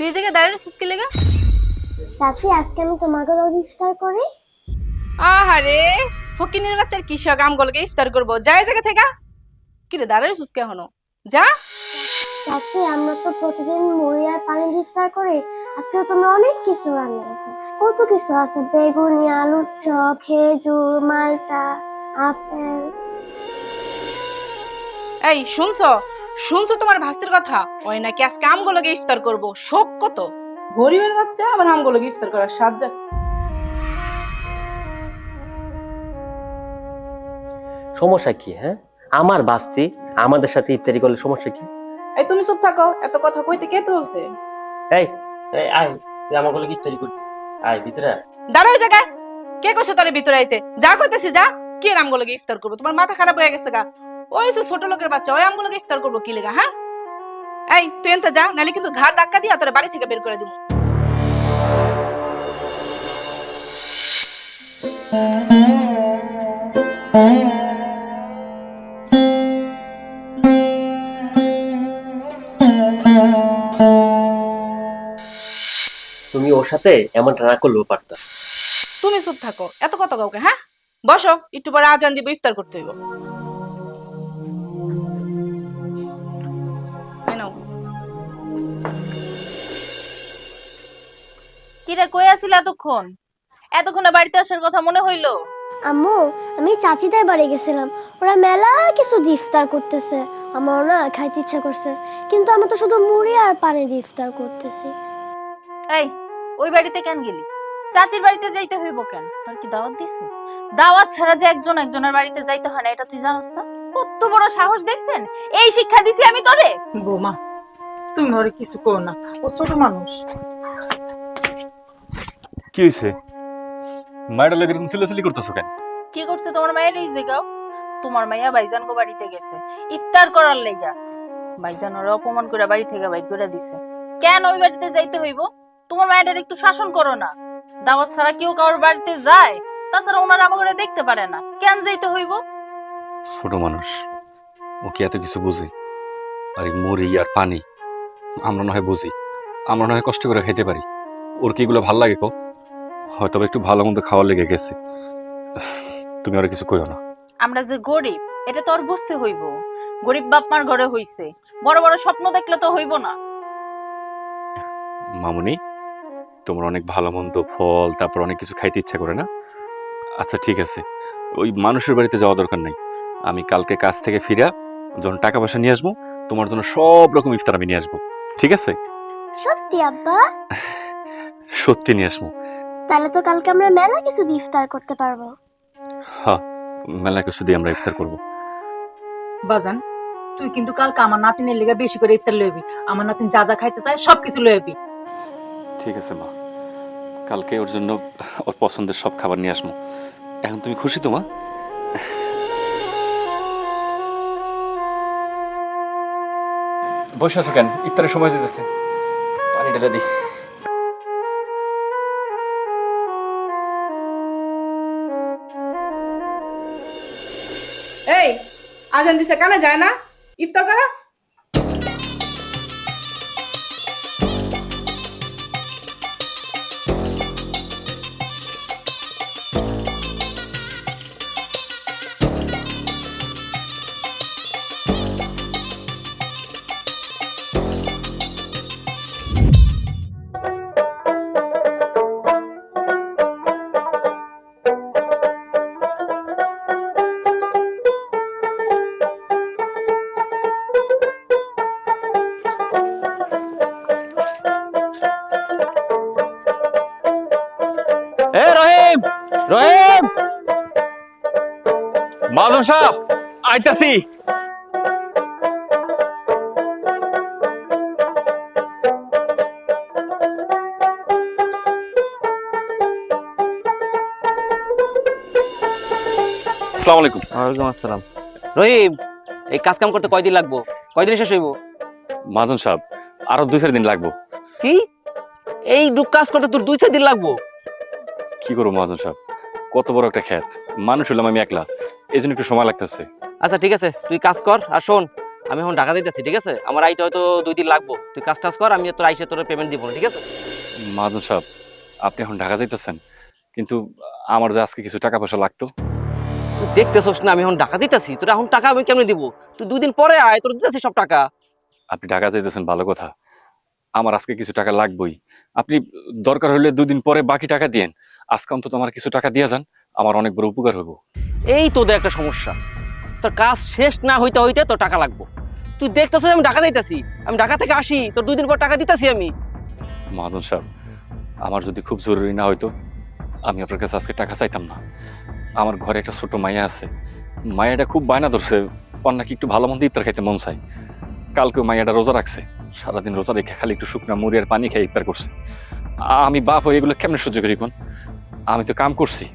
তুই এই জায়গায় দাঁড়িয়ে আছিস কি লেগা? চাচি আজকে আমি তোমাকে রোজ ইফতার করি। আহারে ফকিনের বাচ্চার কি শখ আমগুলোকে ইফতার করবো, যা এই জায়গা থেকে। কি রে দাঁড়িয়ে আছিস কেন? যা। চাচি আমরা তো প্রতিদিন মুড়ি আর পানি দিয়ে ইফতার করি, আজকে তোমরা অনেক কিছু রান্না করেছো। কত কিছু আছে, বেগুনি, আলুর চপ, খেজুর, মালটা, আপেল। এই শুনছো শুনছো তোমার ভাস্তির কথা? ওই নাকি আজকে আমগুলোকে ইফতার করবো। শোক কত গরিবের বাচ্চা আবার আমগুলোকে ইফতার করার স্বাদ যাচ্ছে। সমস্যা কি? হ্যাঁ, আমার বাস্তি আমাদের সাথে ইফতারি করলে সমস্যা কি? এই তুমি চুপ থাকো, এত কথা কইতে কে তো হচ্ছে? এই এই আয়, তুই আমার বলে ইফতারি করবি। আয় ভিতরে আয়। দাঁড়া ওই জায়গায়। কে কইছে তোর ভিতরে আইতে? যা কইতেছি যা। কি আমগুলোকে ইফতার করবো? তোমার মাথা খারাপ হয়ে গেছে গা? ওই যে ছোট লোকের বাচ্চা, ওই আমগুলোকে ইফতার করবো কি লেগা? হ্যাঁ এই তুই এনতে যা, নাহলে কিন্তু ঘাড় ধাক্কা দিয়া তোর বাড়ি থেকে বের করে দিব। তুমি ওর সাথে এমনটা না করলেও পারতা। তুমি চুপ থাকো, এত কথা কাউকে। হ্যাঁ বসো, একটু পরে আজান দিব, ইফতার করতে হইব। এই নাও। কিরে কই আছিস এতক্ষণ? এতক্ষণে বাড়িতে আসার কথা মনে হইলো? আম্মু, আমি চাচিদের বাড়ি গেছিলাম, ওরা মেলা কিছু দিয়ে ইফতার করতেছে। আমার না খাইতে ইচ্ছা করছে, কিন্তু আমি তো শুধু মুড়ি আর পানি দিয়ে ইফতার করতেছি। এই ওই বাড়িতে কেন গেলি? চাচির বাড়িতে যাইতে হইব কেন? তোর কি দাওয়াত দিছে? দাওয়াত ছাড়া যে একজন একজনের বাড়িতে যাইতে হয় না, এটা তুই জানোস না? কত বড় সাহস দেখছেন? এই শিক্ষা দিছি আমি তোরে? বৌমা, তুমি ওরে কিছু কো না, ও ছোট মানুষ। কি হয়েছে? মায়ের লাগে এরকম চিল্লাচিল্লি করতেছো কেন? কি করছে তোমার মায়ের এই জায়গাও? তোমার মাইয়া ভাইজান গো বাড়িতে গেছে ইফতার করার লাইগা। ভাইজান ওরা অপমান করে বাড়ি থেকে বাইর করে দিছে। কেন ওই বাড়িতে যাইতে হইব? তোমার মায়ের একটু শাসন করো না। দাওয়াত ছাড়া কেউ কারোর বাড়িতে যায়? তাছাড়া ওনারা আমাকে দেখতে পারে না, কেন যাইতে হইব? ছোট মানুষ, ও কি এত কিছু বুঝে? আর এই মুড়ি আর পানি আমরা না হয় বুঝি, আমরা না হয় কষ্ট করে খেতে পারি। ওর কি এগুলো ভাল লাগে কো? হয়তো একটু ভালো মন্দ খাওয়ার লেগে গেছে। তুমি আর কিছু কইও না। আমরা যে গরিব এটা তো আর বুঝতে হইব। গরিব বাপ মার ঘরে হইছে, বড় বড় স্বপ্ন দেখলে তো হইব না। মামুনি, তোমার অনেক ভালো মন্দ ফল তারপর অনেক কিছু খাইতে ইচ্ছা করে না? আচ্ছা ঠিক আছে, ওই মানুষের বাড়িতে যাওয়া দরকার নাই। আমি কালকে কাজ থেকে ফিরা যখন টাকা পয়সা নিয়ে আসবো, তোমার জন্য সব রকম ইফতার আমি নিয়ে আসবো। ঠিক আছে? সত্যি আব্বা? সত্যি নিয়ে আসবো। তাহলে তো কালকে আমরা মেলা কিছু দিয়ে ইফতার করতে পারবো। হ্যাঁ, মেলা কিছু দিয়ে আমরা ইফতার করবো। বাজান, তুই কিন্তু কালকে আমার নাতিনের লেগে বেশি করে ইফতার লইবি। আমার নাতিন যা যা খাইতে চায় সবকিছু লইবি। ঠিক আছে মা, কালকে ওর জন্য ওর পছন্দের সব খাবার নিয়ে আসবো। এখন তুমি খুশি তো মা? বসে আছো কেন? ইফতারের সময় যেতেছে, পানি ঢেলে দিই। এই আজান দিছে, কানে যায় না? ইফতার করা। এ রহিম, রহিম, মাধব সাহেব আইতাছি। আসসালামু আলাইকুম। ওয়ালাইকুম আসসালাম। রহিম, এই কাজ কাম করতে কয়দিন লাগবো? কয়দিন শেষ হইব? মাজন সাহেব আরো 2-4 দিন লাগবো। কি এই কাজ করতে তোর 2-4 দিন লাগবো? কি করবো মাজন সাহেব, কত বড় একটা ক্ষেত, মানুষ হলাম আমি একলা, এই জন্য একটু সময় লাগতেছে। আচ্ছা ঠিক আছে, তুই কাজ কর। আর শোন, আমি এখন ঢাকা যাইতেছি, ঠিক আছে? আমার আইতে হয়তো 2 দিন লাগবো। তুই কাজ টাজ কর, আমি তোর আইসে তোর পেমেন্ট দিব না, ঠিক আছে? মাহাজন সাহেব, আপনি এখন ঢাকা যাইতেছেন, কিন্তু আমার যে আজকে কিছু টাকা পয়সা লাগতো। তুই দেখতেছস না আমি এখন ঢাকা দিতেছি, তোর এখন টাকা আমি কেমনে দিব? তুই 2 দিন পরে আয়, তোর দিতেছি সব টাকা। আপনি ঢাকা যাইতেছেন ভালো কথা, আমার আজকে কিছু টাকা লাগবেই। আপনি দরকার হলে 2 দিন পরে বাকি টাকা দিয়েন, আজকে অন্তত আমার কিছু টাকা দিয়ে যান, আমার অনেক বড় উপকার হইব। এই তোদের একটা সমস্যা, তোর কাজ শেষ না হইতে হইতে তোর টাকা লাগবো। তুই দেখতেছস আমি ঢাকা যাইতেছি, আমি ঢাকা থেকে আসি, তোর 2 দিন পর টাকা দিতেছি আমি। মহাজন সাহেব, আমার যদি খুব জরুরি না হইতো আমি আপনার কাছে আজকে টাকা চাইতাম না। আমার ঘরে একটা ছোট মাইয়া আছে, মায়াটা খুব বায়না ধরছে, ওর নাকি একটু ভালো মন্দ ইফতার খাইতে মন চাই। কালকেও মাইয়াটা রোজা রাখছে, সারাদিন রোজা রেখে খালি একটু শুকনা মুড়ি আর পানি খেয়ে ইফতার করছে। আমি বাপ হয়ে এগুলো কেমনে সহ্য করি কোন? আমি তো কাম করছি,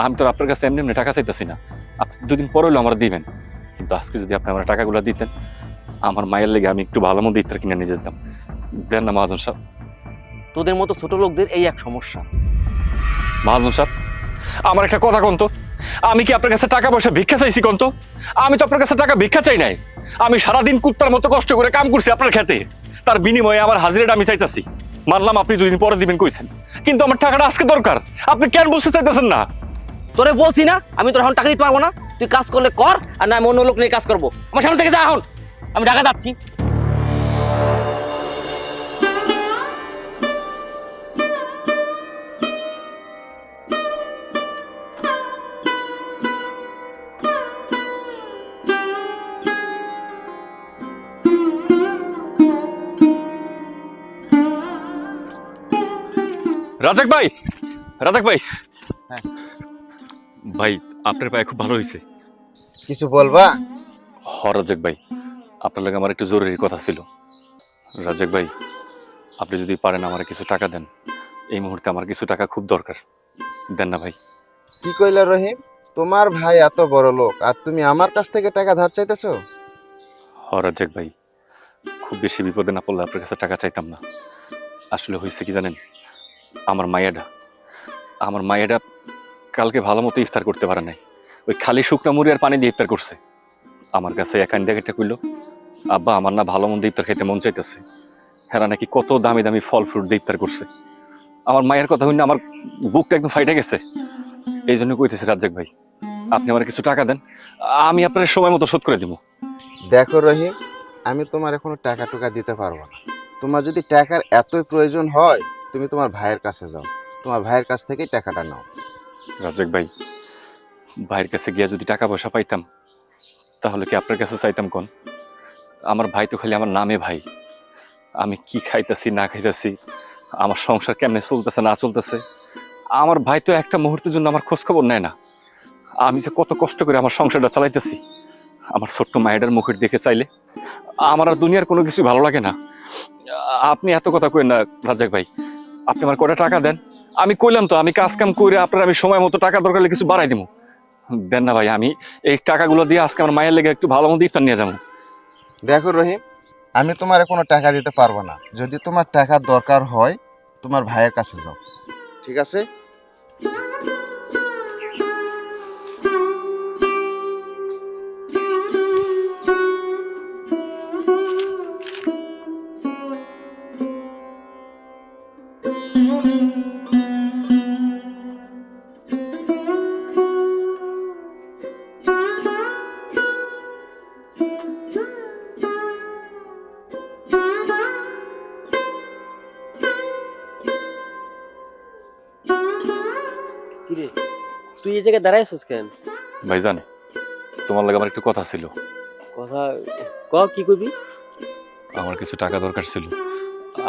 আমি তো আপনার কাছে এমনি এমনি টাকা চাইতেছি না। আপনি 2 দিন পরে হইলো আমার দিবেন, কিন্তু আজকে যদি আপনি আমার টাকাগুলো দিতেন, আমার মায়ের লেগে আমি একটু ভালো মন্দ ইফতার কিনে নিয়ে যেতাম। দেন না মহাজন সাহেব। তোদের মতো ছোট লোকদের এই এক সমস্যা। মহাজন সাহেব, আমার একটা কথা কোন তো, আমি কি আপনার কাছে টাকা পয়সা ভিক্ষা চাইছি কোন তো? আমি তো আপনার কাছে টাকা ভিক্ষা চাই নাই, আমি সারাদিন কুত্তার মতো কষ্ট করে কাম করছি আপনার খেতে, তার বিনিময়ে আমার হাজিরাটা আমি চাইতাছি। মানলাম আপনি 2 দিন পরে দিবেন কইছেন, কিন্তু আমার টাকাটা আজকে দরকার, আপনি কেন বুঝতে চাইতেছেন না? তোরে বলছি না আমি তোর এখন টাকা দিতে পারবো না, তুই কাজ করলে কর, আর না আমি অন্য লোক নিয়ে কাজ করবো। আমার সামনে থেকে যা এখন, আমি ঢাকা যাচ্ছি। রাজাক ভাই, রাজাক ভাই, হ্যাঁ। ভাই আপনার পায়ে খুব ভালো হয়েছে। কিছু বলবা? রাজাক ভাই, আপনার লাগে আমার একটু জরুরি কথা ছিল। রাজাক ভাই, আপনি যদি পারেন আমার কিছু টাকা দেন, এই মুহূর্তে আমার কিছু টাকা খুব দরকার, দেন না ভাই? কি কইলা রহিম, তোমার ভাই এত বড় লোক আর তুমি আমার কাছ থেকে টাকা ধার চাইতেছো? রাজাক ভাই, খুব বেশি বিপদে না পড়লে আপনার কাছে টাকা চাইতাম না। আসলে হয়েছে কি জানেন, আমার মায়েরা কালকে ভালো মতো ইফতার করতে পারে নাই, ওই খালি শুকনা মুড়ি আর পানি দিয়ে ইফতার করছে। আমার কাছে একান দেখে কইলো, আব্বা আমার না ভালো মন্দ ইফতার খেতে মন চাইতেছে। হেরা নাকি কত দামি দামি ফল ফ্রুট দিয়ে ইফতার করছে। আমার মায়ের কথা শুনে আমার বুকটা একদম ফাইটে গেছে। এই জন্য কইতেছি রাজ্জাক ভাই, আপনি আমার কিছু টাকা দেন, আমি আপনার সময় মতো শোধ করে দিব। দেখো রহিম, আমি তোমার কোনো টাকা টুকা দিতে পারবো না। তোমার যদি টাকার এতই প্রয়োজন হয় তুমি তোমার ভাইয়ের কাছে যাও, তোমার ভাইয়ের কাছ থেকেই টাকাটা নাও। রাজ্জাক ভাই, ভাইয়ের কাছে গিয়া যদি টাকা পয়সা পাইতাম তাহলে কি আপনার কাছে চাইতাম কোন? আমার ভাই তো খালি আমার নামে ভাই। আমি কি খাইতেছি না খাইতেছি, আমার সংসার কেমনে চলতেছে না চলতেছে, আমার ভাই তো একটা মুহূর্তের জন্য আমার খোঁজ খবর নেয় না। আমি যে কত কষ্ট করে আমার সংসারটা চালাইতেছি, আমার ছোট্ট মায়ের মুখের দেখে চাইলে আমার আর দুনিয়ার কোনো কিছু ভালো লাগে না। আপনি এত কথা কইেন না রাজ্জাক ভাই, আপনি আমার কটা টাকা দেন, আমি কইলাম তো আমি কাজ কাম করে আপনার আমি সময় মতো টাকা দরকার হলে কিছু বাড়াই দিব। দেন না ভাই, আমি এই টাকাগুলো দিয়ে আজকে আমার মায়ের লেগে একটু ভালো মতো ইফতার নিয়ে যাবো। দেখো রহিম, আমি তোমার কোনো টাকা দিতে পারবো না। যদি তোমার টাকার দরকার হয় তোমার ভাইয়ের কাছে যাও, ঠিক আছে? কিরে, তুই এই জায়গায় দাঁড়াইছিস কেন? ভাইজান, তোমার লাগে আমার একটু কথা ছিল। কথা কি কইবি? আমার কিছু টাকা দরকার ছিল,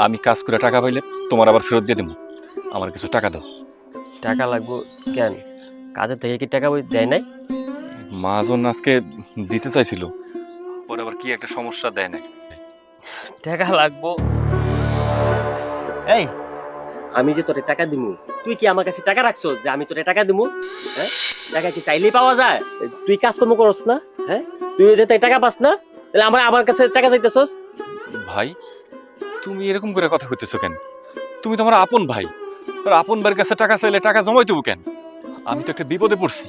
আমি কাজ করে টাকা পাইলে তোমার আবার ফেরত দিয়ে দেবো। আমার কিছু টাকা দাও। টাকা লাগবো কেন? কাজের থেকে কি টাকা দেয় নাই? মহাজন আজকে দিতে চাইছিল, পরে আবার কি একটা সমস্যা দেয় নাই। টাকা লাগবো? এই, আমি যে তোরে টাকা দিমু, তুই কি আমার কাছে টাকা রাখছো যে আমি তোরে টাকা দিমু? হ্যাঁ, টাকা কি চাইলেই পাওয়া যায়? তুই কাজকর্ম করছ না? হ্যাঁ, তুই যে তাই টাকা পাস না, তাহলে আমার কাছে টাকা চাইতেছস? ভাই, তুমি এরকম করে কথা কইতেছো কেন? তুমি তো আমার আপন ভাই, তোর আপন ভাইয়ের কাছে টাকা চাইলে টাকা জমাই দেবো কেন? আমি তো একটা বিপদে পড়ছি,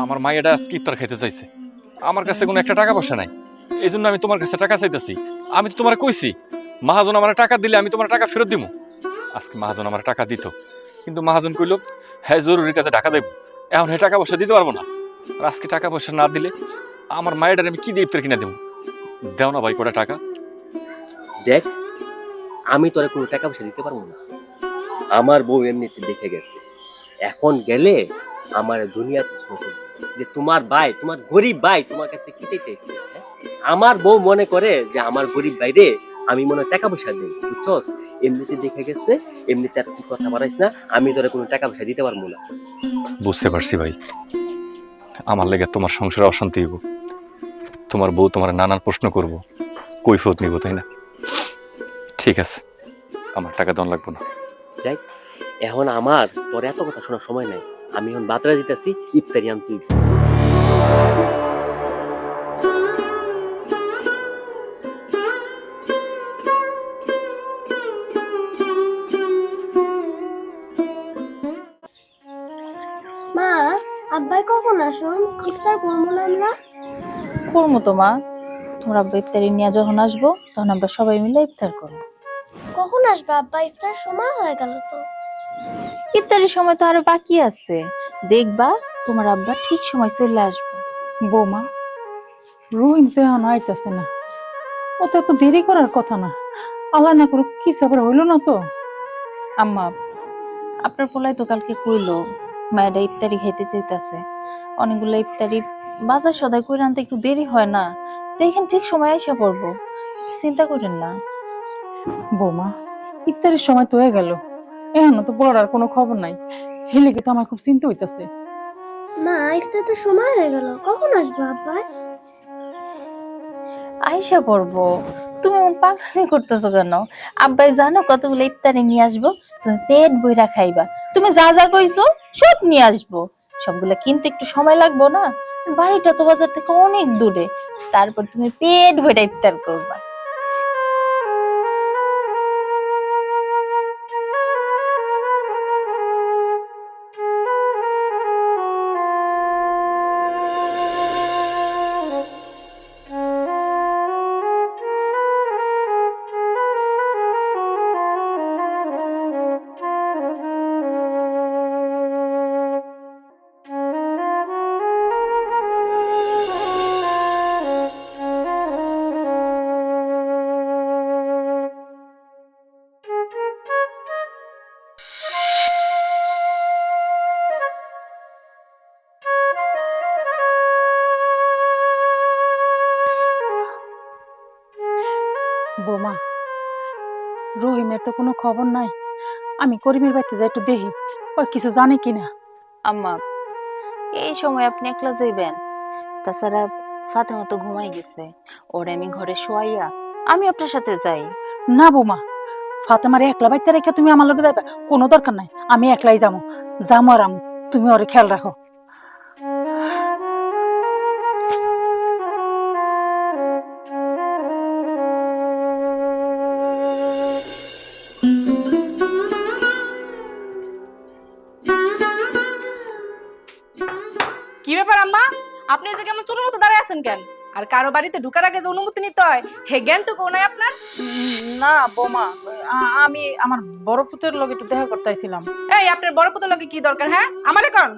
আমার মায়েরা আজকে ইফতার খাইতে চাইছে, আমার কাছে কোনো একটা টাকা পয়সা নাই। এই জন্য আমি তোমার কাছে টাকা চাইতেছি। আমি তো তোমার কইছি মহাজন আমার টাকা দিলে আমি তোমার টাকা ফেরত দিব। আজকে মহাজন আমার টাকা দিত, কিন্তু মহাজন কইল হ্যাঁ জরুরি কাছে ঢাকা যাইব, এখন হ্যাঁ টাকা পয়সা দিতে পারবো না। আর আজকে টাকা পয়সা না দিলে আমার মায়ের আমি কি দিয়ে ইফতার কিনে দেবো? দেও না ভাই কটা টাকা। দেখ, আমি তোরা কোনো টাকা পয়সা দিতে পারবো না। আমার বউ এমনিতে দেখে গেছে, এখন গেলে আমার দুনিয়া প্রশ্ন করবে যে তোমার ভাই, তোমার গরিব ভাই তোমার কাছে কি চাইতেছে। আমার বউ মনে করে যে আমার গরিব ভাইরে আমি মনে হয় টাকা পয়সা দিই, বুঝছো? এমনিতে দেখে গেছে, এমনিতে আর কি কথা বাড়াইস না, আমি তোরা কোনো টাকা পয়সা দিতে পারবো না। বুঝতে পারছি ভাই, আমার লেগে তোমার সংসারে অশান্তি হইব, তোমার বউ তোমার নানান প্রশ্ন করব, কৈফিয়ত নিব, তাই না? ঠিক আছে, আমার টাকা দেওয়া লাগবো না। যাই, এখন আমার তোর এত কথা শোনার সময় নাই। আমি এখন বাজারে যেতেছি, ইফতারি আন তুই। মা, আব্বাই কখন আসুন? ইফতার করবো না আমরা? করবো তো মা, তোমরা আব্বা ইফতারি নিয়ে যখন আসবো তখন আমরা সবাই মিলে ইফতার করবো। কখন আসবে আব্বা? ইফতার সময় হয়ে গেল তো। ইফতারের সময় তো আরো বাকি আছে, দেখবা তোমার আব্বা ঠিক সময় চলে আসবে। বৌমা, রহিম তো এখন আইতাছে না, ও তো এত দেরি করার কথা না। আল্লাহ না করুক কিছু আবার হইলো না তো। আম্মা, আপনার পোলাই তো কালকে কইলো মায়েরা ইফতারি খাইতে চাইতেছে, অনেকগুলো ইফতারি বাজার সদাই করে আনতে একটু দেরি হয় না, দেখেন ঠিক সময় এসে পড়বো, চিন্তা করেন না। বৌমা, ইফতারের সময় তো হয়ে গেল, এখনো তো পড়ার কোনো খবর নাই, হেলিকে তো আমার খুব চিন্তা হইতাছে। মা, ইফতার তো সময় হয়ে গেল, কখন আসবে আব্বাই? আইসা পড়বো, তুমি এমন পাগলামি করতেছো কেন? আব্বাই জানো কতগুলো ইফতারি নিয়ে আসবো, তুমি পেট বইরা খাইবা, তুমি যা যা কইছো সব নিয়ে আসবো। সবগুলা কিনতে একটু সময় লাগবো না? বাড়িটা তো বাজার থেকে অনেক দূরে, তারপর তুমি পেট বইরা ইফতার করবা। বৌমা, রহিমের তো কোনো খবর নাই, আমি করিমের বাড়িতে যাই একটু দেখি ও কিছু জানে কিনা। আম্মা, এই সময় আপনি একলা যাইবেন? তাছাড়া ফাতেমা তো ঘুমাই গেছে, ওরে আমি ঘরে শোয়াইয়া আমি আপনার সাথে যাই। না বৌমা, ফাতেমার একলা বাড়িতে রেখে তুমি আমার লগে যাবে? কোনো দরকার নাই, আমি একলাই যাবো, যাবো আর আমি, তুমি ওরে খেয়াল রাখো। কি ব্যাপার আম্মা, আপনি যে কেমন চোরের মতো দাঁড়ায় আছেন কেন? আর কারো বাড়িতে ঢুকার আগে যে অনুমতি নিতে হয় হে জ্ঞানটুকু নাই আপনার? না বৌমা, আমি আমার বড় পুতের লগে একটু দেখা করতে আইছিলাম। এই আপনার বড় পুতের লগে কি দরকার? হ্যাঁ, আমারে কোন?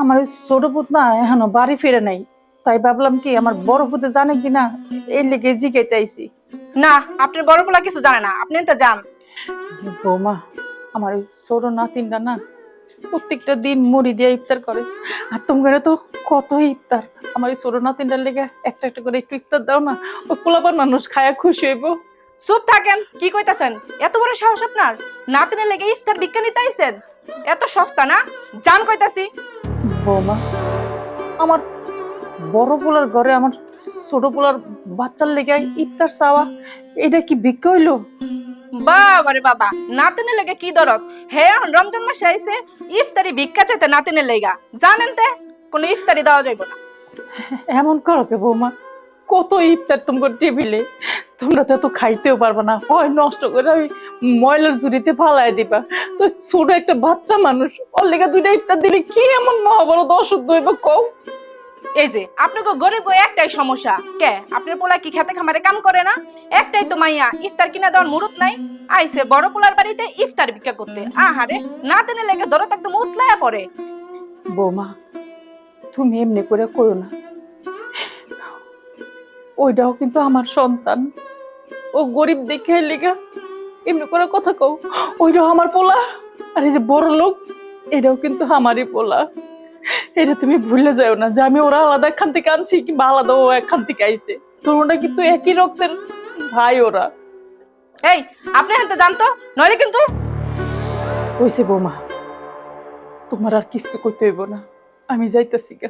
আমার ওই ছোট পুত না এখনো বাড়ি ফিরে নাই, তাই ভাবলাম কি আমার বড় পুতে জানে কিনা এই লেগে জিজ্ঞাইতে আইছি। না, আপনার বড় পোলা কিছু জানে না, আপনি তো যান। বৌমা, আমার ওই ছোট নাতিনটা না প্রত্যেকটা দিন মুড়ি দিয়ে ইফতার করে, আর তোমার তো কত ইফতার, আমার এই ছোট নাতিনটার লেগে একটা একটা করে একটু ইফতার দাও না, ও পোলাপান মানুষ খায়া খুশি হইব। চুপ থাকেন, কি কইতাছেন? এত বড় সাহস আপনার? নাতিনের লেগে ইফতার ভিক্ষা নিতে আইছেন? এত সস্তা না, জান কইতাছি। বৌমা, আমার বড় পোলার ঘরে আমার ছোট পোলার বাচ্চার লেগে ইফতার চাওয়া, এটা কি ভিক্ষা হইলো? বাবারে বাবা, নাতিনের লেগে কি দরদ? হে এখন রমজান মাসে আইছে ইফতারি ভিক্ষা চাইতে নাতিনের লেগা? জানেন তে কোন ইফতারি দেওয়া যাইব না। এমন করো কে বৌমা? কত ইফতার তোমার টেবিলে, তোমরা তো এত খাইতেও পারবে না, হয় নষ্ট করে ওই ময়লার ঝুড়িতে ফালাই দিবা। তো ছোট একটা বাচ্চা মানুষ, ওর লেগে দুইটা ইফতার দিলে কি এমন মহাভারত অশুদ্ধ হইব কও? এই যে আপনাকে গরিব গো একটাই সমস্যা, কে আপনার পোলা কি খেতে খামারে কাম করে না? একটাই তো মাইয়া, ইফতার কিনা দেওয়ার মুরুত নাই। আইছে বড় পোলার বাড়িতে ইফতার ভিক্ষা করতে, আহারে না তেনে লেগে দরদ একদম উতলায়া পড়ে। বৌমা তুমি এমনি করে করো না, ওইটাও কিন্তু আমার সন্তান, ও গরিব দেখে লেগা এমনি করে কথা কও। ওইটাও আমার পোলা, আর এই যে বড় লোক এটাও কিন্তু আমারই পোলা। এটা তুমি ভুলে যাও না যে আমি ওরা আলাদা এখান থেকে আনছি কিংবা আলাদা ও এখান থেকে আইছে, তোমরা কিন্তু একই রক্তের ভাই ওরা। এই আপনি হাতে জানতো, নইলে কিন্তু। হইছে বৌমা, তোমার আর কিছু করতে হইব না, আমি যাইতাছি গা।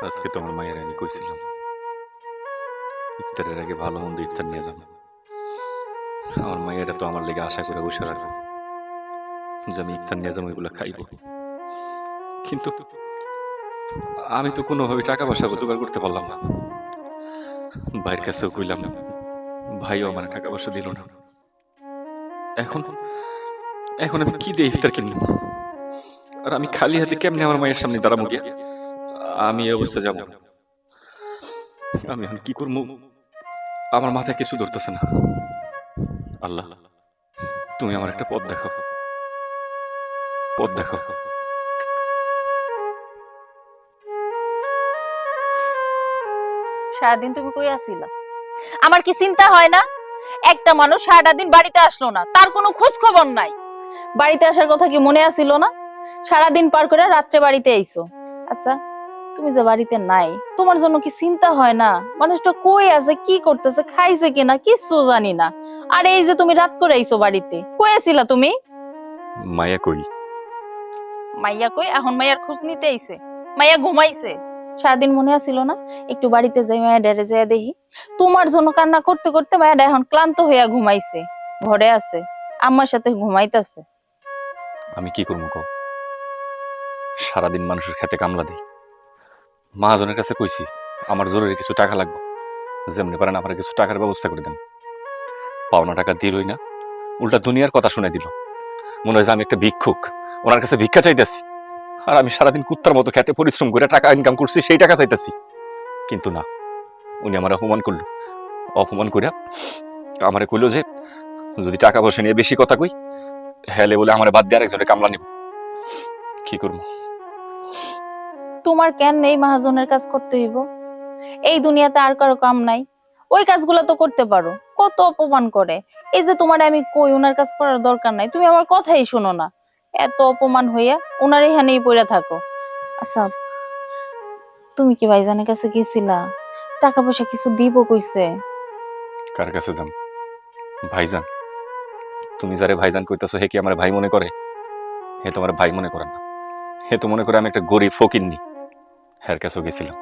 আজকে তোমার মায়ের আমি কইছিলাম ইফতারের আগে ভালো মন্দ ইফতার নিয়ে যাবো। আমার মায়েরা তো আমার লেগে আশা করে বসে রাখবো যে আমি ইফতার নিয়ে যাবো, এগুলো খাইব। কিন্তু আমি তো কোনোভাবে টাকা পয়সা জোগাড় করতে পারলাম না। ভাইয়ের কাছেও কইলাম, ভাইও আমার টাকা পয়সা দিল না। এখন এখন আমি কি দিয়ে ইফতার কিনব? আর আমি খালি হাতে কেমনে আমার মায়ের সামনে দাঁড়াবো গিয়া? আমি এই অবস্থা যাব, আমি এখন কি করবো? আমার মাথায় কিছু ধরতেছে না। আল্লাহ, তুমি আমার একটা পথ দেখাও, পথ দেখাও। সারাদিন তুমি কই আসিলা? আমার কি চিন্তা হয় না? একটা মানুষ সারাটা দিন বাড়িতে আসলো না, তার কোনো খোঁজ খবর নাই। বাড়িতে আসার কথা কি মনে আসিল না? সারাদিন পার করে রাত্রে বাড়িতে আইছো। আচ্ছা, তুমি যে বাড়িতে নাই, তোমার জন্য কি চিন্তা হয় না? মানুষটা কই আছে, কি করতেছে, খাইছে কিনা কিছু জানি না। আর এই যে তুমি রাত করে আইছো বাড়িতে, কই আছিলা তুমি? মায়া কই? মাইয়া কই? এখন মাইয়ার খোঁজ নিতে আইছে। মাইয়া ঘুমাইছে। সারাদিন মনে আসিল না একটু বাড়িতে যাই, মায়া ডেরে যাই দেখি। তোমার জন্য কান্না করতে করতে মায়াটা এখন ক্লান্ত হইয়া ঘুমাইছে, ঘরে আছে, আম্মার সাথে ঘুমাইতেছে। আমি কি করবো কও? সারাদিন মানুষের খেতে কামলা দিই। মহাজনের কাছে কইছি আমার জরুরি কিছু টাকা লাগবে, যেমনি পারেন আমার কিছু টাকার ব্যবস্থা করে দেন। পাওনা টাকা দিলই না, উল্টা দুনিয়ার কথা শুনে দিল। মনে হয় যে আমি একটা ভিক্ষুক, ওনার কাছে ভিক্ষা চাইতেছি। আর আমি সারাদিন কুত্তার মতো খেতে পরিশ্রম করে টাকা ইনকাম করছি, সেই টাকা চাইতেছি। কিন্তু না, উনি আমার অপমান করলো। অপমান করে আমারে কইলো যে যদি টাকা পয়সা নিয়ে বেশি কথা কই, হেলে বলে আমার বাদ দিয়ে আরেকজনের কামলা নিব। কি করবো? তোমার কেন এই মহাজনের কাজ করতে হইব? এই দুনিয়াতে আর কারো কাম নাই, ওই কাজগুলো তো করতে পারো। কত অপমান করে। এই যে তোমার আমি কই ওনার কাজ করার দরকার নাই, তুমি আমার কথাই শোনো না। এত অপমান হইয়া ওনার এখানেই পড়ে থাকো। আচ্ছা, তুমি কি ভাইজানের কাছে গেছিলা? টাকা পয়সা কিছু দিব কইছে? কার কাছে যাম? ভাইজান? তুমি যারে ভাইজান কইতাছো হে কি আমার ভাই মনে করে? হে তোমার ভাই মনে করে না, হে তো মনে করে আমি একটা গরিব ফকিন্নি। হের কাছেও গেছিলাম,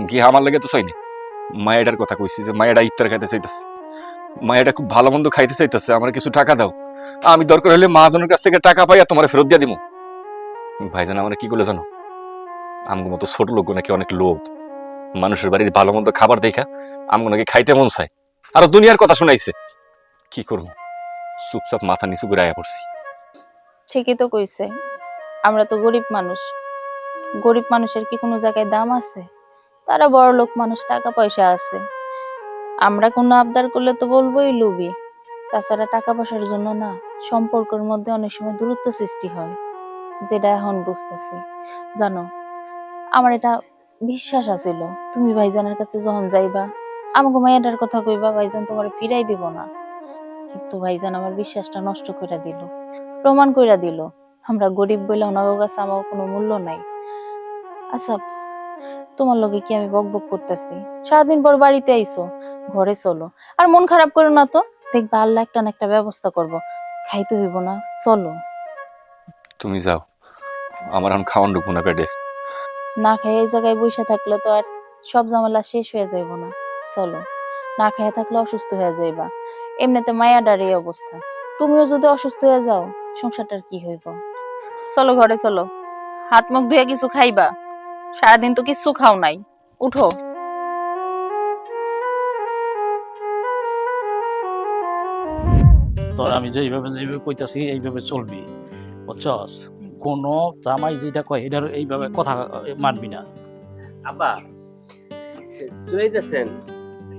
গিয়ে আমার লাগে তো চাইনি। মায়েটার কথা কইছি যে মায়েটা ইফতার খাইতে চাইতেছে, মায়েটা খুব ভালো মন্দ খাইতে চাইতেছে, আমার কিছু টাকা দাও। আমি দরকার হলে মহাজনের কাছ থেকে টাকা পাই আর তোমার ফেরত দিয়ে দিব। ভাইজান আমার কি বলে জানো? আমগো মতো ছোট লোক নাকি অনেক লোভ, মানুষের বাড়ির ভালো মন্দ খাবার দেখা আমগো নাকি খাইতে মন চায়, আর দুনিয়ার কথা শুনাইছে। কি করবো? চুপচাপ মাথা নিচু করে আয়া পড়ছি। ঠিকই তো কইছে, আমরা তো গরিব মানুষ। গরিব মানুষের কি কোনো জায়গায় দাম আছে? তারা বড় লোক মানুষ, টাকা পয়সা আছে। আমরা কোনো আবদার করলে তো বলবোই লোভী। তাছাড়া টাকা পয়সার জন্য না, সম্পর্কের মধ্যে অনেক সময় দূরত্ব সৃষ্টি হয়, যেটা এখন বুঝতেছি। জানো, আমার এটা বিশ্বাস আছিল তুমি ভাইজানের কাছে যখন যাইবা, আমাকে মায়াটার কথা কইবা, ভাইজান তোমার ফিরাই দিব না। কিন্তু ভাইজান আমার বিশ্বাসটা নষ্ট করে দিল, প্রমাণ করে দিল আমরা গরিব বলে ওনার কাছে আমার কোনো মূল্য নাই। আচ্ছা, তোমার লগে কি আমি বক বক করতেছি? সারাদিন পর বাড়িতে আইছো, ঘরে চলো। আর মন খারাপ করো না তো, দেখবা আল্লাহ একটা না একটা ব্যবস্থা করব। খাইতে হইব না, চলো। তুমি যাও, আমার এখন খাওয়ান ঢুকবো না পেটে। না খাইয়ে এই জায়গায় বসে থাকলে তো আর সব ঝামেলা শেষ হয়ে যাইব না। চলো, না খাইয়ে থাকলে অসুস্থ হয়ে যাইবা। এমনিতে মায়াডার এই অবস্থা, তুমিও যদি অসুস্থ হয়ে যাও সংসারটার কি হইব? চলো ঘরে চলো, হাত মুখ ধুয়ে কিছু খাইবা। সারাদিন তো কিছু খাও নাই, উঠো। তোর আমি যেইভাবে কইতাছি এইভাবে চলবি, বুঝছস? কোনো জামাই যেটা কয় এটার এইভাবে কথা মানবি না। আব্বা চলে যাচ্ছেন,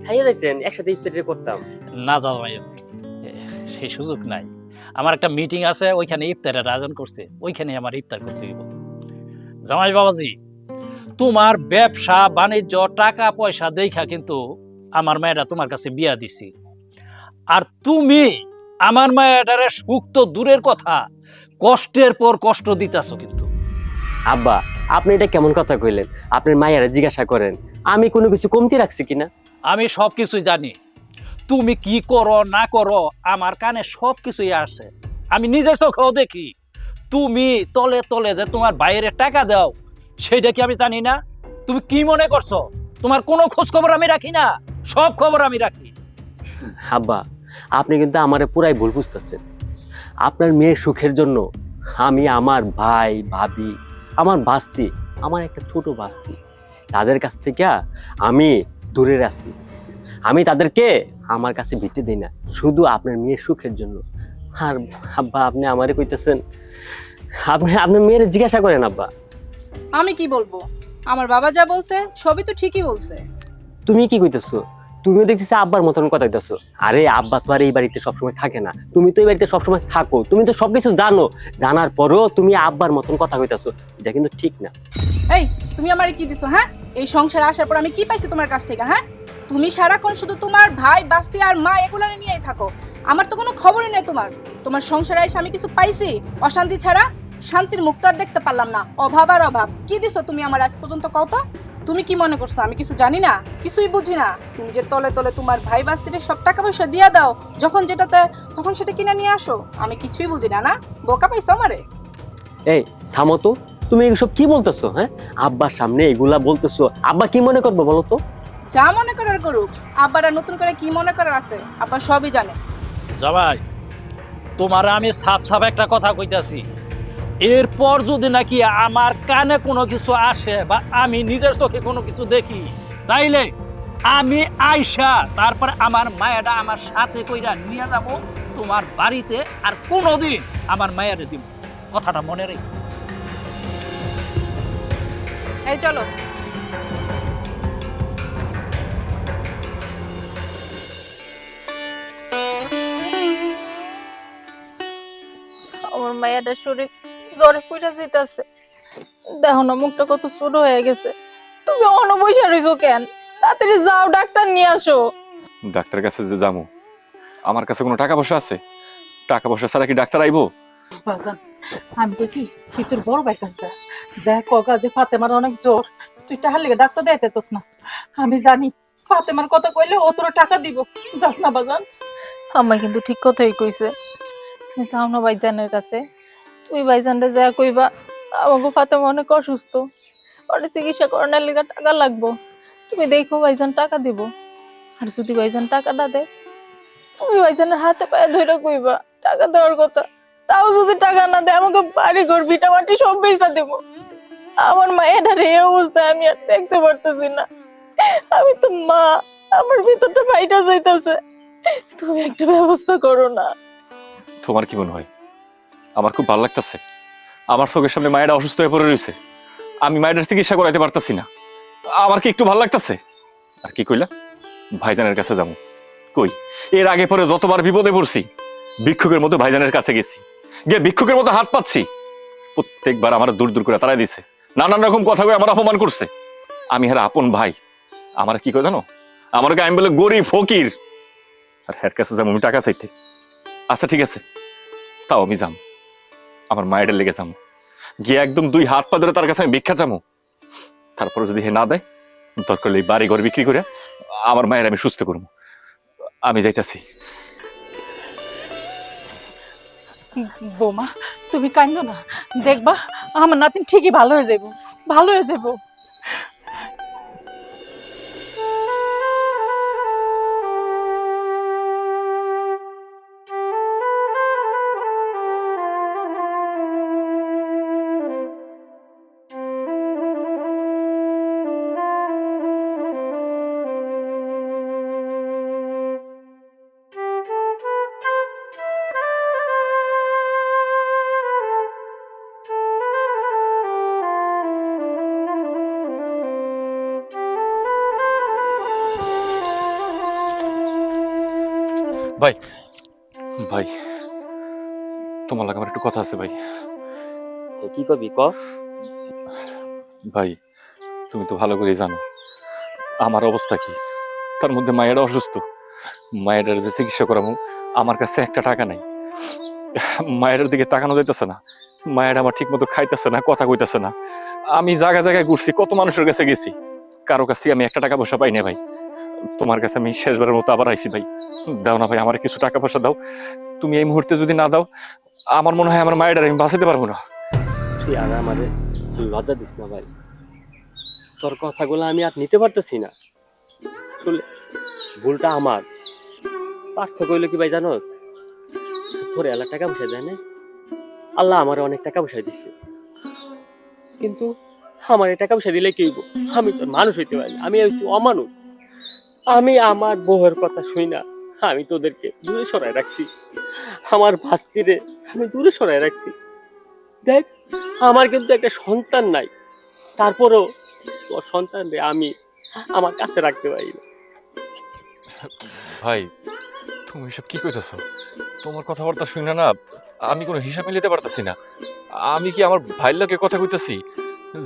খাইয়ে যাচ্ছেন, একসাথে ইফতারি করতাম। না জামাই, সেই সুযোগ নাই। আমার একটা মিটিং আছে, ওইখানে ইফতারের আয়োজন করছে, ওইখানে আমার ইফতার করতে হইব। জামাই বাবাজি, তোমার ব্যবসা বাণিজ্য টাকা পয়সা দেখা কিন্তু আমার মেয়েটা তোমার কাছে বিয়া দিছি। আর তুমি আমার মেয়েটারে সুখ তো দূরের কথা, কষ্টের পর কষ্ট দিতেছো কিন্তু। আব্বা আপনি এটা কেমন কথা কইলেন? আপনার মায়েরা জিজ্ঞাসা করেন আমি কোনো কিছু কমতি রাখছি কিনা। আমি সব কিছুই জানি, তুমি কি করো না করো আমার কানে সব কিছুই আসে। আমি নিজের চোখেও দেখি তুমি তলে তলে যে তোমার বাইরে টাকা দাও, সেইটা কি আমি জানি না? তুমি কি মনে করছো তোমার কোনো খোঁজ খবর আমি রাখি না? সব খবর আমি রাখি। আব্বা আপনি কিন্তু আমারে পুরাই ভুল বুঝতেছেন। আপনার মেয়ের সুখের জন্য আমি আমার ভাই ভাবি, আমার বাস্তি, আমার একটা ছোট বাস্তি, তাদের কাছ থেকে আমি দূরে রাখছি। আমি তাদেরকে আমার কাছে ভিত্তি দিই না, শুধু আপনার মেয়ের সুখের জন্য। আর আব্বা আপনি আমারে কইতেছেন, আপনার মেয়ের জিজ্ঞাসা করেন আব্বা। আমি কি বলবো? আমার বাবা যা বলছে সবই তো ঠিকই বলছে। তুমি কি কইতেছো? তুমিও দেখতেছি আব্বার মতন কথা কইতেছো। আরে আব্বা তো আর এই বাড়িতে সবসময় থাকে না, তুমি তো এই বাড়িতে সবসময় থাকো, তুমি তো সবকিছু জানো। জানার পরেও তুমি আব্বার মতন কথা কইতেছো, এটা কিন্তু ঠিক না। এই তুমি আমারে কি দিছো? হ্যাঁ, এই সংসারে আসার পর আমি কি পাইছি তোমার কাছ থেকে? হ্যাঁ, তুমি সারাক্ষণ শুধু তোমার ভাই বাস্তি আর মা এগুলো নিয়েই থাকো। আমার তো কোনো খবরই নেই তোমার। তোমার সংসারে এসে আমি কিছু পাইছি? অশান্তি ছাড়া শান্তির মুখ তো আর দেখতে পারলাম না। অভাব আর অভাব। কি দিছো তুমি আমার আজ পর্যন্ত? কত? তুমি কি মনে করছো আমি কিছু জানি না, কিছুই বুঝি না? তুমি যে তলে তলে তোমার ভাই বাস্তিরে সব টাকা পয়সা দিয়া দাও, যখন যেটা চায় তখন সেটা কিনে নিয়ে আসো। আমি কিছুই বুঝি না। না বোকা পাইছো আমারে? এই থামো তো, তুমি এসব কি বলতেছো? হ্যাঁ, আব্বার সামনে এগুলা বলতেছো, আব্বা কি মনে করবে বলো তো? যা মনে করার করুক, আব্বারা নতুন করে কি মনে করার আছে আব্বা সবই জানে। জামাই, তোমার আমি সাফ সাফ একটা কথা কইতাছি, এরপর যদি নাকি আমার কানে কোনো কিছু আসে বা আমি নিজের চোখে কোনো কিছু দেখি, তাইলে আমি আইসা তারপর আমার মায়াটা আমার সাথে কইরা নিয়ে যাবো তোমার বাড়িতে, আর কোনোদিন আমার মায়ারে দিব। কথাটা মনে রেখো। এই চলো। আমার মায়াটার শরীর জ্বরে পুইরা যাইতাছে, দেখো না মুখটা কত ছোট হয়ে গেছে। তুমি অনবসা রইছো কেন? তাড়াতাড়ি যাও, ডাক্তার নিয়ে আসো। ডাক্তারের কাছে যে যাবো, আমার কাছে কোনো টাকা পয়সা আছে? টাকা পয়সা ছাড়া কি ডাক্তার আইবো? বাজান, আমি দেখি তুই তোর বড় ভাই কাছে যা, যা কগা যে ফাতেমার অনেক জ্বর, তুই টাকার লেগে ডাক্তার দেখাইতেছস না। আমি জানি ফাতেমার কথা কইলে ও তোর টাকা দিব, যাস না বাজান। আম্মা কিন্তু ঠিক কথাই কইছে। তুমি যাও না ভাইজানের কাছে, তুমি ভাইজানরে যা কইবা আমাকে ফাতেমা অনেক অসুস্থ, ওর চিকিৎসা করানোর লেগে টাকা লাগবো। তুমি দেখো ভাইজান টাকা দিব। আর যদি ভাইজান টাকা না দেয়, তুমি ভাইজানের হাতে পায়ে ধরে কইবা টাকা দেওয়ার কথা। তাও যদি টাকা না দেয়, আমাকে বাড়ি ঘর ভিটা মাটি সব বেচা দেবো। আমার মায়ের এই অবস্থায় আমি আর দেখতে পারতেছি না। আমি তো মা, আমার ভিতরটা ভাইটা যাইতেছে। তুমি একটা ব্যবস্থা করো না। তোমার কি মনে হয়? আমার খুব ভালো লাগতেছে, আমার চোখের সামনে মায়েরা অসুস্থ হয়ে পড়ে রয়েছে, আমি মায়ের চিকিৎসা করাইতে পারতাছি না। আমার কি একটু ভালো লাগতেছে? আর কি কইলা? ভাইজানের কাছে যাবো? কই, এর আগে পরে যতবার বিপদে পড়ছি ভিক্ষুকের মতো ভাইজানের কাছে গেছি, গিয়ে ভিক্ষুকের মতো হাত পাচ্ছি, প্রত্যেকবার আমার দূর দূর করে তাড়াই দিছে, নানান রকম কথা কয়ে আমার অপমান করছে। আমি হের আপন ভাই, আমার কি করে জানো? আমাকে আমি বলে গরিব ফকির, আর হের কাছে যাবো আমি টাকা চাইতে? আচ্ছা ঠিক আছে, তাও আমি যাম, আমার মায়ের লেগে যাবো, গিয়ে একদম দুই হাত পা ধরে তার কাছে আমি ভিক্ষা চামো। তারপরে যদি হে না দেয়, দরকার হলে এই বাড়ি ঘর বিক্রি করে আমার মায়ের আমি সুস্থ করবো। আমি যাইতাছি। বৌমা তুমি কান্দো না, দেখবা আমার নাতিন ঠিকই ভালো হয়ে যাবো, ভালো হয়ে যাবো। ভাই, ভাই, তোমার লাগে আমার একটু কথা আছে ভাই। কি করবি ক? ভাই, তুমি তো ভালো করেই জানো আমার অবস্থা কি। তার মধ্যে মায়েরা অসুস্থ, মায়ের যে চিকিৎসা করাবো আমার কাছে একটা টাকা নাই। মায়ের দিকে তাকানো যাইতেছে না, মায়ের আমার ঠিক মতো খাইতেছে না, কথা কইতেছে না। আমি জায়গায় জায়গায় ঘুরছি, কত মানুষের কাছে গেছি, কারো কাছ থেকে আমি একটা টাকা পয়সা পাই না ভাই। তোমার কাছে আমি শেষবারের মতো আবার আইছি ভাই, দাও না ভাই, আমার কিছু টাকা পয়সা দাও। তুমি এই মুহূর্তে যদি না দাও, আমার মনে হয় আমার মায়ের আমি বাঁচাতে পারবো না। তুই আর আমারে লজ্জা দিস না ভাই, তোর কথাগুলো আমি আর নিতে পারতেছি না। আসলে ভুলটা আমার। পার্থক্য হইলো কি ভাই জানো, তোর এলা টাকা পয়সা দেয় না, আল্লাহ আমার অনেক টাকা পয়সা দিচ্ছে, কিন্তু আমার এই টাকা পয়সা দিলে কি হইব? আমি তো মানুষ হইতে পারি, আমি হচ্ছি অমানুষ। আমি আমার বউয়ের কথা শুই না, আমি তোদেরকে দূরে সরাই রাখছি, আমার ভাস্তিরে আমি দূরে সরাই রাখছি। দেখ, আমার কিন্তু একটা সন্তান নাই, তারপরও তোর সন্তান রে আমি আমার কাছে রাখতে পারি না। ভাই, তুমি এসব কি কইতেছো? তোমার কথাবার্তা শুনে না আমি কোনো হিসাব মিলাতে পারতেছি না। আমি কি আমার ভাইয়ের লোকে কথা কইতেছি?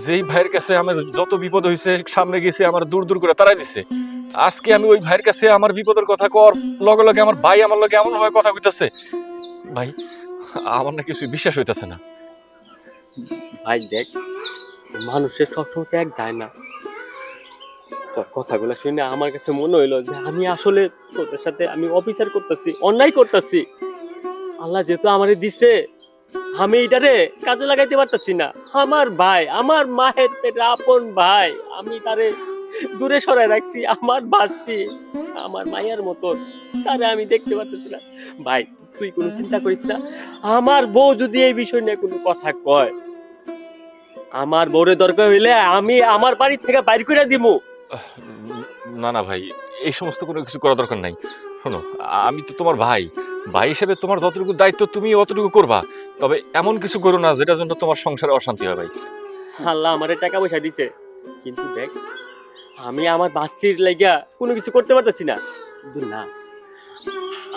যেই ভাইয়ের কাছে আমার যত বিপদ হয়েছে, সামনে গেছে আমার দূর দূর করে তাড়াই দিছে, আজকে আমি ওই ভাইয়ের কাছে আমার বিপদের কথা কর লগে লগে আমার ভাই আমার লগে এমন ভাবে কথা কইতেছে, ভাই আমার না কিছু বিশ্বাস হইতেছে না। ভাই দেখ, মানুষের সবসময় ত্যাগ যায় না। তোর কথাগুলো শুনে আমার কাছে মনে হইলো যে আমি আসলে তোদের সাথে আমি অবিচার করতেছি, অন্যায় করতেছি। আল্লাহ যেহেতু আমারে দিছে, আমি এটারে কাজে লাগাইতে পারতেছি না। আমার ভাই, আমার মায়ের পেটে আপন ভাই, আমি তারে দূরে সরাই রাখছি। আমার বাস্তি, আমার মায়ের মতন, তারে আমি দেখতে পারতেছি না। ভাই তুই কোনো চিন্তা করিস না, আমার বউ যদি এই বিষয় নিয়ে কোনো কথা কয়, আমার বউরে দরকার হইলে আমি আমার বাড়ি থেকে বাইর করে দিব। না না ভাই, এই সমস্ত কোনো কিছু করা দরকার নাই। শোনো, আমি তো তোমার ভাই, ভাই হিসেবে তোমার যতটুকু দায়িত্ব তুমি অতটুকু করবা, তবে এমন কিছু করো না যেটার জন্য তোমার সংসারে অশান্তি হয় ভাই। আল্লাহ আমারে টাকা পয়সা দিছে, কিন্তু দেখ আমি আমার বাস্তির লাগিয়া কোনো কিছু করতে পারতেছি না। কিন্তু না,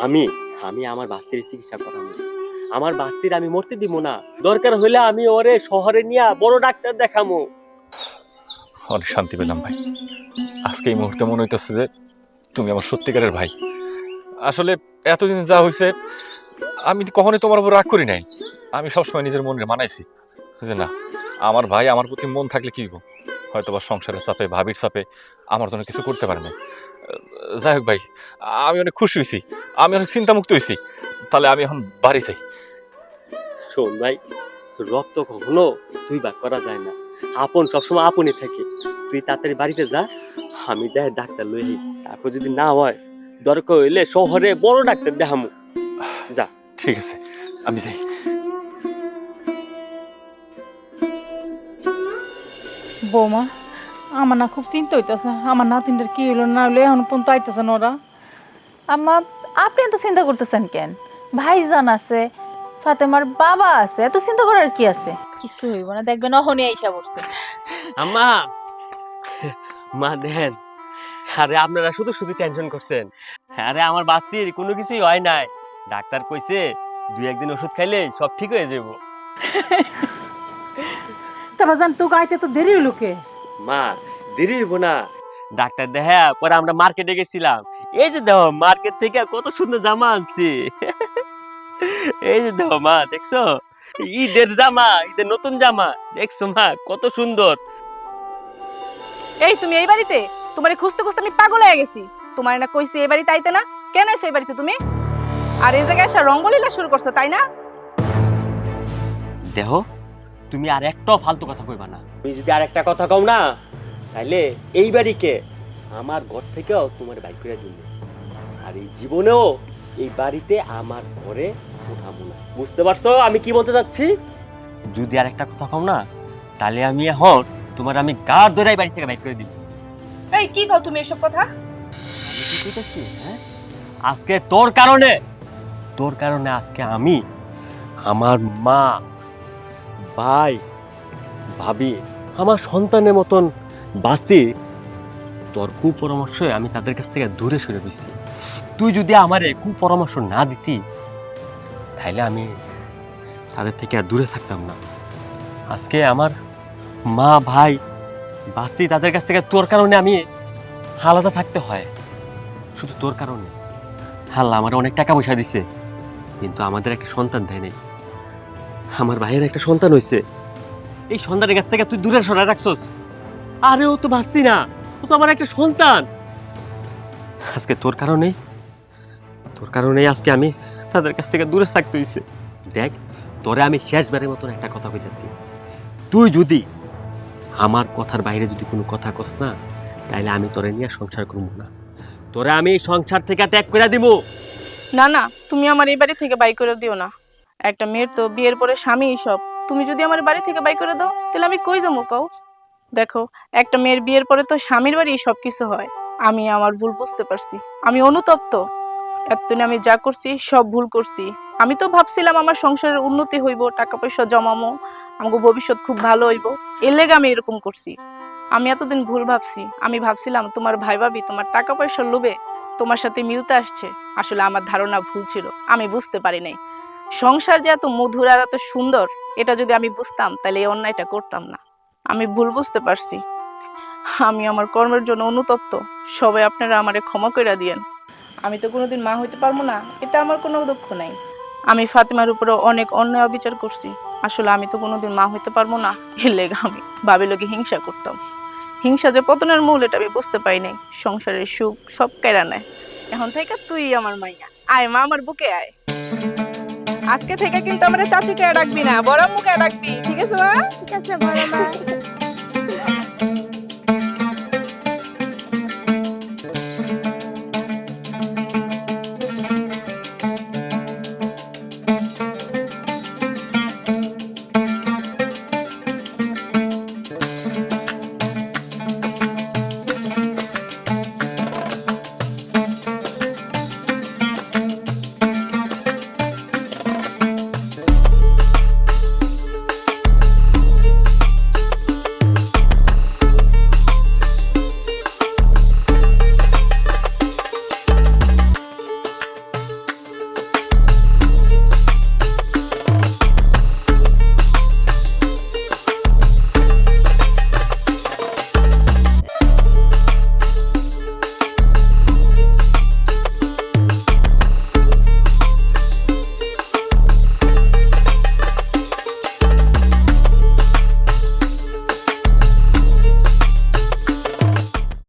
আমি আমি আমার বাস্তির চিকিৎসা করাবো, আমার বাস্তির আমি মরতে দিব না। দরকার হলে আমি ওরে শহরে নিয়ে বড় ডাক্তার দেখামো। অনেক শান্তি পেলাম ভাই, আজকে এই মুহূর্তে মনে হইতেছে যে তুমি আমার সত্যিকারের ভাই। আসলে এতদিন যা হয়েছে আমি কখনোই তোমার উপর রাগ করি নাই। আমি সবসময় নিজের মনে মানাইছি যে না, আমার ভাই আমার প্রতি মন থাকলে কি হইব, হয়তো বা সংসারের চাপে ভাবির চাপে আমার জন্য কিছু করতে পারে না। যাই হোক ভাই, আমি অনেক খুশি হয়েছি, আমি অনেক চিন্তামুক্ত হয়েছি। তাহলে আমি এখন বাড়ি যাই। শোন ভাই, রক্ত কখনো দুই ভাগ করা যায় না, আপন সবসময় আপনই থাকে। তুই তাড়াতাড়ি বাড়িতে যা, আমি দেখ ডাক্তার লই আই। তারপর যদি না হয় দরকার হইলে শহরে বড় ডাক্তার দেখামু। যা। ঠিক আছে, আমি যাই। বৌমা, আমার না খুব চিন্তা হইতেছে, আমার নাতিনটার কি হইলো না হইলো, এখন পর্যন্ত আইতেছে না ওরা। আম্মা, আপনি এত চিন্তা করতেছেন কেন? ভাইজান আছে, ফাতেমার বাবা আছে, এত চিন্তা করার কি আছে? কিছু হইব না, দেখবেন অহনি আইসা পড়ছে। আম্মা, মা দেন। আরে আপনারা শুধু শুধু টেনশন করছেন। আরে আমার বাস্তির কোনো কিছুই হয় নাই, ডাক্তার কইছে 2-1 দিন ওষুধ খাইলে সব ঠিক হয়ে যাব। তারপর জান তোকে আইতে তো দেরি হইলো কে? মা দেরি হইব না, ডাক্তার দেখা পরে আমরা মার্কেটে গেছিলাম। এই যে দেখো মার্কেট থেকে কত সুন্দর জামা আনছি। এই যে দেখো মা, দেখছো ঈদের জামা, ঈদের নতুন জামা দেখছো মা, কত সুন্দর। এই তুমি এই বাড়িতে? তোমারে খুঁজতে খুঁজতে আমি পাগল হয়ে গেছি। তোমার না কইছি এই বাড়িতে আইতে না, কেন আইছো এই বাড়িতে তুমি? আর এই জায়গায় এসে রঙ্গলীলা শুরু করছো, তাই না? দেহ, তুমি আর একটাও ফালতু কথা কইবা না। তুমি যদি আর একটা কথা কও না, তাইলে এই বাড়িকে আমার ঘর থেকেও তোমার বাইক করে দিন। আর এই জীবনেও এই বাড়িতে আমার ঘরে উঠাবো না। বুঝতে পারছো আমি কি বলতে চাচ্ছি? যদি আর একটা কথা কও না, তাহলে আমি এখন তোমার আমি গাড় ধরে এই বাড়ি থেকে বাইক করে দিব। এই কি কও তুমি এসব কথা? আমি কি কইতাছি, হ্যাঁ? আজকে তোর কারণে আজকে আমি আমার মা, ভাই, ভাবি, আমার সন্তানের মতন বাঁচতে তোর কুপরামর্শে আমি তাদের কাছ থেকে দূরে সরে গেছি। তুই যদি আমার কুপরামর্শ না দিতি, তাহলে আমি তাদের থেকে আর দূরে থাকতাম না। আজকে আমার মা, ভাই বাঁচতে তাদের কাছ থেকে তোর কারণে আমি আলাদা থাকতে হয়। শুধু তোর কারণে। আল্লাহ আমার অনেক টাকা পয়সা দিছে, কিন্তু আমাদের একটা সন্তান দেয় নাই। আমার ভাইয়ের একটা সন্তান হয়েছে, এই সন্তানের কাছ থেকে তুই দূরে সরাই রাখছস। আরে ও তো বাঁচতি না, ও তো আমার একটা সন্তান। আজকে তোর কারণেই আজকে আমি তাদের কাছ থেকে দূরে থাকতে হয়েছে। দেখ, তোরে আমি শেষবারের মতন একটা কথা কইতাছি, তুই যদি আমার কথার বাইরে যদি কোনো কথা কস না, তাইলে আমি তোরে নিয়ে সংসার করবো না। তোরে আমি এই সংসার থেকে ত্যাগ করে দিব। না না, তুমি আমার এই বাড়ি থেকে বাই করে দিও না। একটা মেয়ের তো বিয়ের পরে স্বামী সব। তুমি যদি আমার বাড়ি থেকে বাই করে দাও, তাহলে আমি কই যাবো কও? দেখো, একটা মেয়ের বিয়ের পরে তো স্বামীর বাড়ি সবকিছু হয়। আমি আমার ভুল বুঝতে পারছি, আমি অনুতপ্ত। এতদিন আমি যা করছি সব ভুল করছি। আমি তো ভাবছিলাম আমার সংসারের উন্নতি হইব, টাকা পয়সা জমামো, আমাকে ভবিষ্যৎ খুব ভালো হইব, এর লেগে আমি এরকম করছি। আমি এতদিন ভুল ভাবছি। আমি ভাবছিলাম তোমার ভাই ভাবি তোমার টাকা পয়সার লোভে তোমার সাথে মিলতে আসছে। আসলে আমার ধারণা ভুল ছিল, আমি বুঝতে পারি নাই সংসার যে এত মধুর আর এত সুন্দর। এটা যদি আমি বুঝতাম, তাহলে এই অন্যায়টা করতাম না। আমি ভুল বুঝতে পারছি। আমি আমার কর্মের জন্য অনুতপ্ত। সবাই আপনারা আমারে ক্ষমা করে দিয়েন। আমি তো কোনোদিন মা হইতে পারবো না, এটা আমার কোনো দুঃখ নাই। আমি ফাতিমার উপরে অনেক অন্যায় অবিচার করছি। আসলে আমি তো কোনোদিন মা হইতে পারবো না, এর লেগে আমি ভাবি লোকে হিংসা করতাম। হিংসা যে পতনের মূল, এটা আমি বুঝতে পাই নাই। সংসারের সুখ সব কেড়া নেয়। এখন থেকে তুই আমার মাইয়া। আয় মা, আমার বুকে আয়। আজকে থেকে কিন্তু আমরা চাচিকে ডাকবি না, বড় মুখে ডাকবি, ঠিক আছে মা? ঠিক আছে বড় মা।